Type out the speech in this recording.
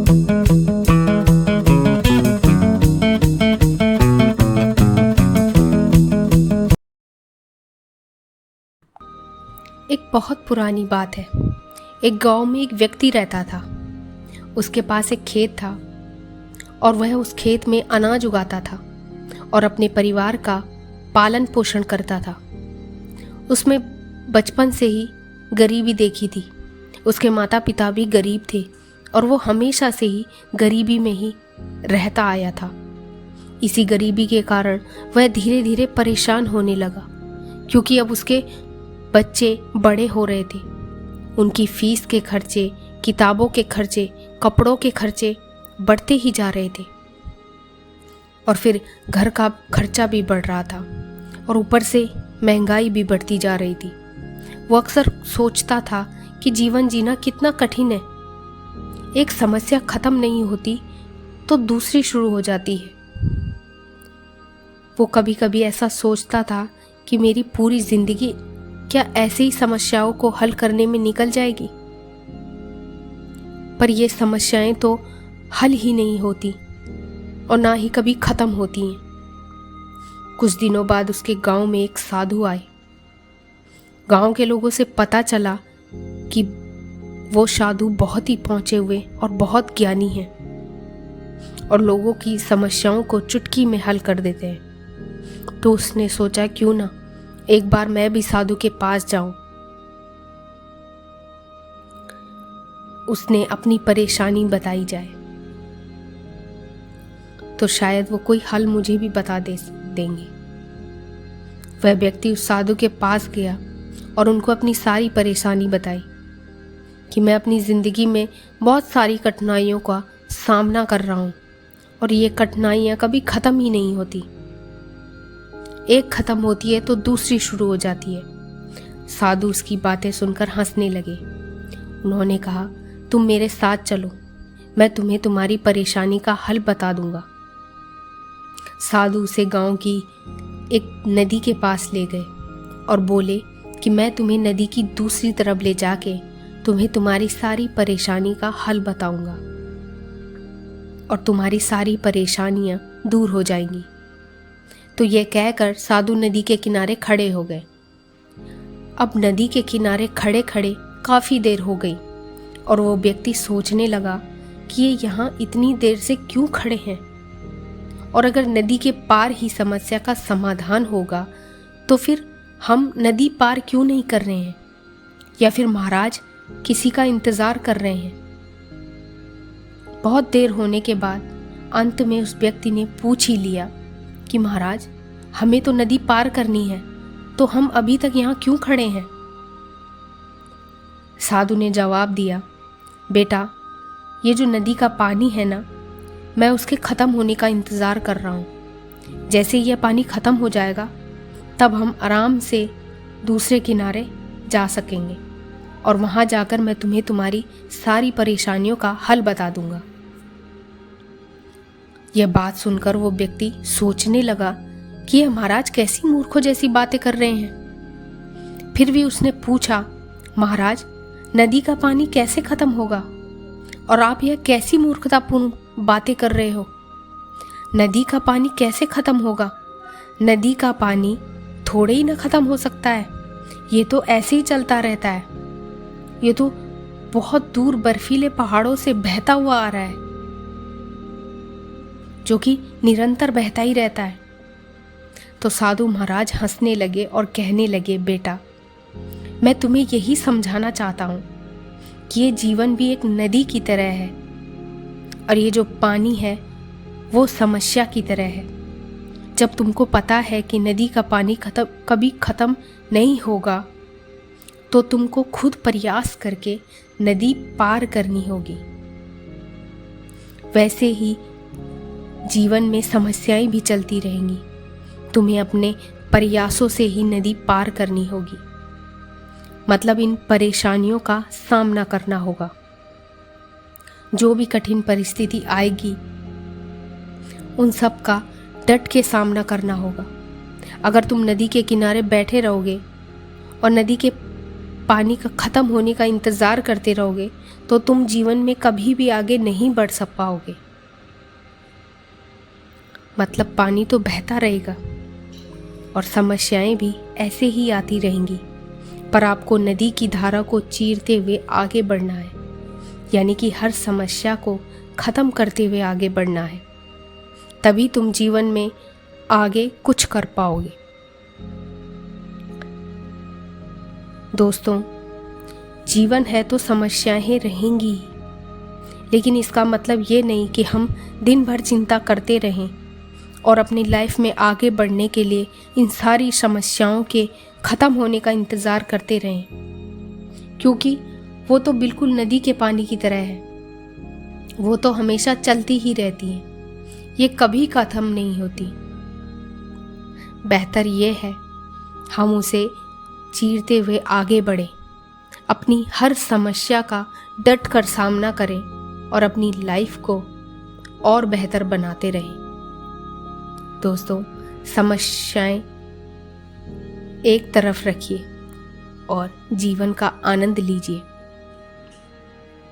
एक बहुत पुरानी बात है। एक गांव में एक व्यक्ति रहता था। उसके पास एक खेत था और वह उस खेत में अनाज उगाता था और अपने परिवार का पालन पोषण करता था। उसमें बचपन से ही गरीबी देखी थी। उसके माता पिता भी गरीब थे और वो हमेशा से ही गरीबी में ही रहता आया था। इसी गरीबी के कारण वह धीरे धीरे परेशान होने लगा, क्योंकि अब उसके बच्चे बड़े हो रहे थे। उनकी फीस के खर्चे, किताबों के खर्चे, कपड़ों के खर्चे बढ़ते ही जा रहे थे और फिर घर का खर्चा भी बढ़ रहा था और ऊपर से महंगाई भी बढ़ती जा रही थी। वो अक्सर सोचता था कि जीवन जीना कितना कठिन है। एक समस्या खत्म नहीं होती तो दूसरी शुरू हो जाती है। वो कभी कभी ऐसा सोचता था कि मेरी पूरी जिंदगी क्या ऐसे ही समस्याओं को हल करने में निकल जाएगी। पर ये समस्याएं तो हल ही नहीं होती और ना ही कभी खत्म होती हैं। कुछ दिनों बाद उसके गांव में एक साधु आए। गांव के लोगों से पता चला कि वो साधु बहुत ही पहुंचे हुए और बहुत ज्ञानी हैं और लोगों की समस्याओं को चुटकी में हल कर देते हैं। तो उसने सोचा क्यों ना एक बार मैं भी साधु के पास जाऊं। उसने अपनी परेशानी बताई जाए तो शायद वो कोई हल मुझे भी बता देंगे। वह व्यक्ति उस साधु के पास गया और उनको अपनी सारी परेशानी बताई कि मैं अपनी ज़िंदगी में बहुत सारी कठिनाइयों का सामना कर रहा हूँ और ये कठिनाइयाँ कभी ख़त्म ही नहीं होती। एक ख़त्म होती है तो दूसरी शुरू हो जाती है। साधु उसकी बातें सुनकर हंसने लगे। उन्होंने कहा, तुम मेरे साथ चलो, मैं तुम्हें तुम्हारी परेशानी का हल बता दूंगा। साधु उसे गांव की एक नदी के पास ले गए और बोले कि मैं तुम्हें नदी की दूसरी तरफ ले जाके तुम्हें तुम्हारी सारी परेशानी का हल बताऊंगा और तुम्हारी सारी परेशानियां दूर हो जाएंगी। तो यह कहकर साधु नदी के किनारे खड़े हो गए। अब नदी के किनारे खड़े खड़े काफ़ी देर हो गई और वो व्यक्ति सोचने लगा कि ये यहाँ इतनी देर से क्यों खड़े हैं, और अगर नदी के पार ही समस्या का समाधान होगा तो फिर हम नदी पार क्यों नहीं कर रहे हैं, या फिर महाराज किसी का इंतज़ार कर रहे हैं। बहुत देर होने के बाद अंत में उस व्यक्ति ने पूछ ही लिया कि महाराज, हमें तो नदी पार करनी है, तो हम अभी तक यहाँ क्यों खड़े हैं। साधु ने जवाब दिया, बेटा, ये जो नदी का पानी है ना, मैं उसके ख़त्म होने का इंतज़ार कर रहा हूँ। जैसे यह पानी ख़त्म हो जाएगा तब हम आराम से दूसरे किनारे जा सकेंगे और वहाँ जाकर मैं तुम्हें तुम्हारी सारी परेशानियों का हल बता दूँगा। यह बात सुनकर वो व्यक्ति सोचने लगा कि यह महाराज कैसी मूर्खों जैसी बातें कर रहे हैं। फिर भी उसने पूछा, महाराज, नदी का पानी कैसे खत्म होगा और आप यह कैसी मूर्खतापूर्ण बातें कर रहे हो। नदी का पानी कैसे खत्म होगा? नदी का पानी थोड़े ही ना खत्म हो सकता है, ये तो ऐसे ही चलता रहता है। ये तो बहुत दूर बर्फीले पहाड़ों से बहता हुआ आ रहा है, जो कि निरंतर बहता ही रहता है। तो साधु महाराज हंसने लगे और कहने लगे, बेटा, मैं तुम्हें यही समझाना चाहता हूँ कि ये जीवन भी एक नदी की तरह है और ये जो पानी है वो समस्या की तरह है। जब तुमको पता है कि नदी का पानी कभी ख़त्म नहीं होगा तो तुमको खुद प्रयास करके नदी पार करनी होगी। वैसे ही जीवन में समस्याएं भी चलती रहेंगी, तुम्हें अपने प्रयासों से ही नदी पार करनी होगी। मतलब इन परेशानियों का सामना करना होगा। जो भी कठिन परिस्थिति आएगी उन सब का डट के सामना करना होगा। अगर तुम नदी के किनारे बैठे रहोगे और नदी के पानी का ख़त्म होने का इंतज़ार करते रहोगे तो तुम जीवन में कभी भी आगे नहीं बढ़ सक पाओगे। मतलब पानी तो बहता रहेगा और समस्याएं भी ऐसे ही आती रहेंगी, पर आपको नदी की धारा को चीरते हुए आगे बढ़ना है, यानी कि हर समस्या को ख़त्म करते हुए आगे बढ़ना है। तभी तुम जीवन में आगे कुछ कर पाओगे। दोस्तों, जीवन है तो समस्याएं रहेंगी ही, लेकिन इसका मतलब ये नहीं कि हम दिन भर चिंता करते रहें और अपनी लाइफ में आगे बढ़ने के लिए इन सारी समस्याओं के ख़त्म होने का इंतज़ार करते रहें, क्योंकि वो तो बिल्कुल नदी के पानी की तरह है। वो तो हमेशा चलती ही रहती हैं, ये कभी ख़त्म नहीं होती। बेहतर ये है हम उसे चीरते हुए आगे बढ़ें, अपनी हर समस्या का डट कर सामना करें और अपनी लाइफ को और बेहतर बनाते रहें। दोस्तों, समस्याएं एक तरफ रखिए और जीवन का आनंद लीजिए।